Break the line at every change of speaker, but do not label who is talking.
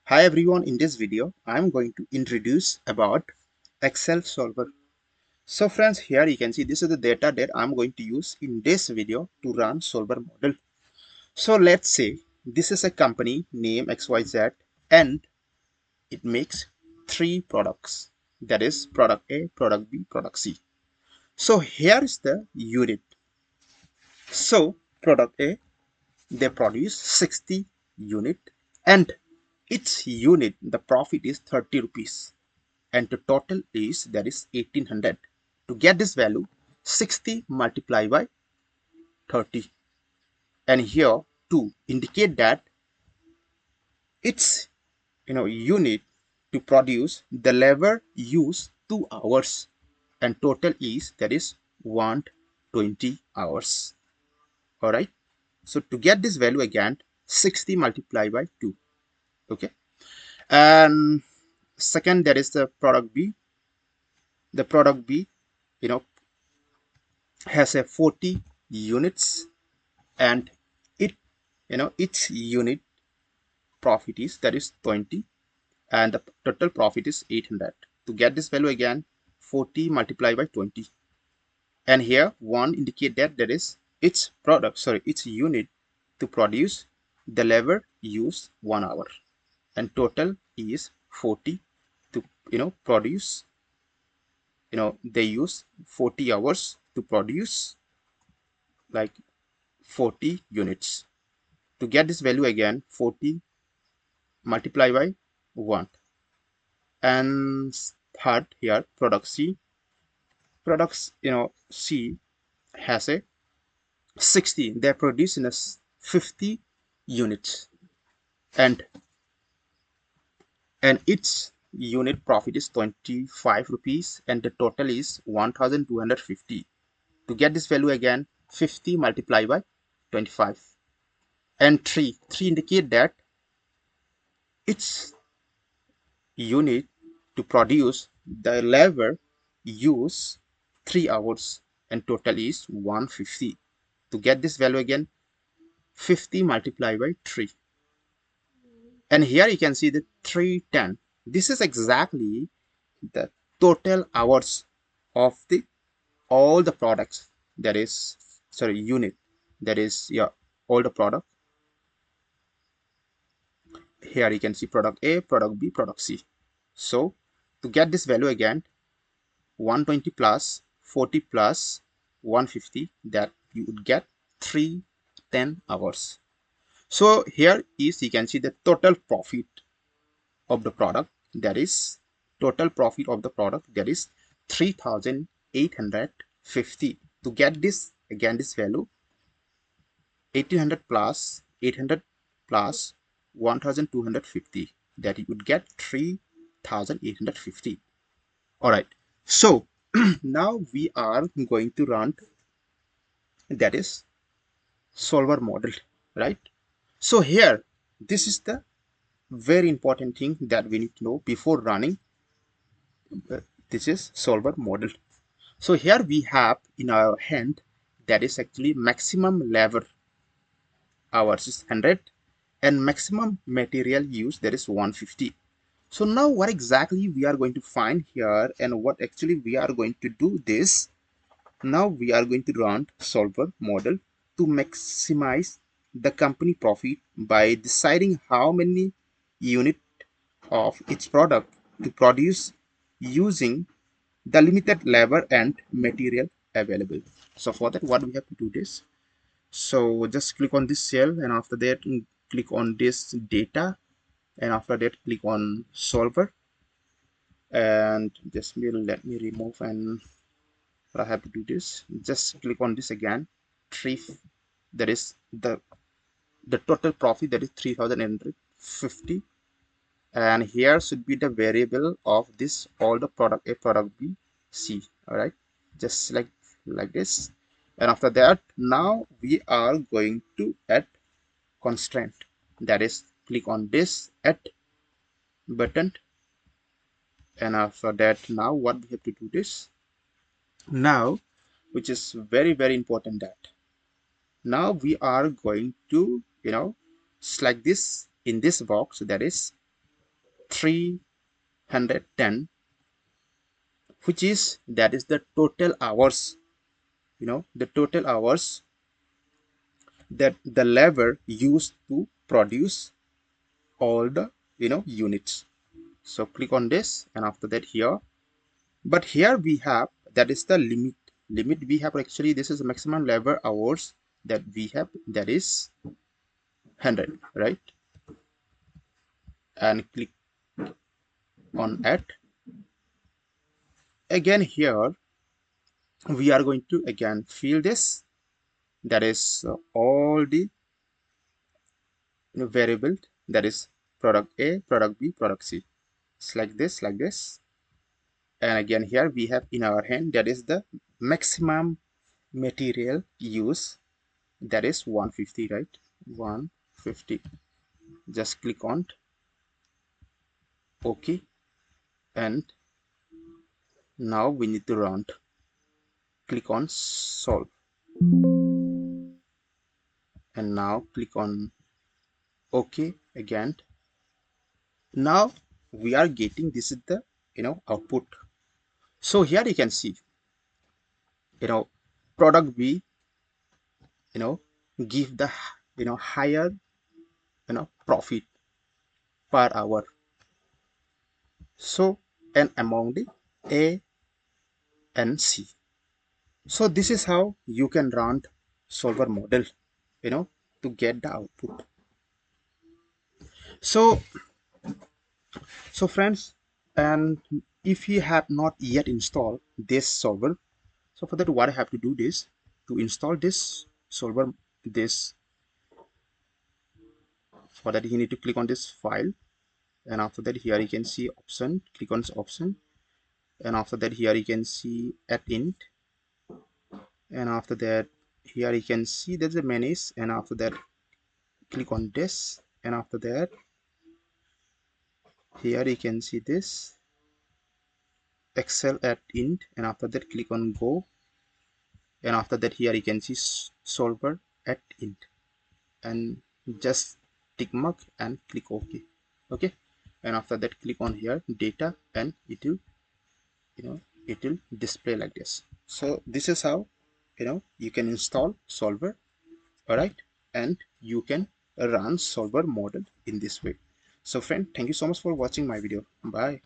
Hi everyone, in this video I'm going to introduce about Excel solver. So friends, here you can see this is the data that I'm going to use in this video to run solver model. So let's say this is a company name XYZ and it makes three products, that is product A, product B, product C. So here is the unit. So product A, they produce 60 unit and its unit the profit is 30 rupees and the total is that is 1800. To get this value, 60 multiplied by 30, and here to indicate that its unit to produce the labor use 2 hours and total is that is 120 hours. All right, so to get this value again, 60 multiplied by 2. Okay, and second, that is the product B. The product B you know has a 40 units and it its unit profit is that is 20 and the total profit is 800. To get this value again, 40 multiplied by 20, and here 1 indicate that that is its product, sorry, its unit to produce the labor use 1 hour and total is 40 to produce, they use 40 hours to produce like 40 units. To get this value again, 40 multiply by 1, and third, here product C, products C has a 60, they produce in a 50 units and its unit profit is 25 rupees and the total is 1250. To get this value again, 50 multiply by 25, and 3 indicate that its unit to produce the labor use 3 hours and total is 150. To get this value again, 50 multiplied by 3, and here you can see the 310. This is exactly the total hours of the all the products, that is, sorry, unit, that is, yeah, all the product. Here you can see product A, product B, product C. So to get this value again, 120 plus 40 plus 150, that you would get 310 hours. So here is, you can see the total profit of the product, that is total profit of the product, that is 3850. To get this again, this value 1800 plus 800 plus 1250, that you would get 3850. All right, so now we are going to run, that is solver model, right? So here, this is the very important thing that we need to know before running this is solver model. So here we have in our hand, that is actually maximum labor hours is 100 and maximum material use, that is 150. So now what exactly we are going to find here and what actually we are going to do this. Now we are going to run solver model to maximize the company profit by deciding how many unit of each product to produce using the limited labor and material available. So for that, what we have to do this. So just click on this cell, and after that click on this data, and after that click on solver, and just let me remove, and I have to do this. Just click on this again. Three, that is the total profit, that is 3850, and here should be the variable of this all the product A, product B, C. All right, just like this, and after that now we are going to add constraint, that is click on this add button, and after that now what we have to do this now, which is very important, that now we are going to select this in this box, that is 310, which is that is the total hours, the total hours that the lever used to produce all the units. So click on this, and after that here, but here we have, that is the limit we have. Actually this is the maximum lever hours that we have, that is 100, right? And click on add. Again here we are going to again fill this, that is all the variable, that is product A, product B, product C. It's like this, like this. And again here we have in our hand, that is the maximum material use, that is 150, right? 150. Just click on OK, and now we need to round. Click on solve, and now click on OK again. Now we are getting, this is the output. So here you can see, product B give the higher profit per hour. So, and among the A and C. So this is how you can run solver model, to get the output. So friends, and if you have not yet installed this solver, so for that what I have to do this, to install this solver, this, for that you need to click on this file, and after that here you can see option, click on this option, and after that here you can see add int, and after that here you can see there's a manage, and after that click on this, and after that here you can see this excel add int, and after that click on go, and after that here you can see solver add int, and just tick mark and click OK. Okay, and after that click on here data, and it will it will display like this. So this is how you can install solver. All right, and you can run solver model in this way. So friend, thank you so much for watching my video. Bye.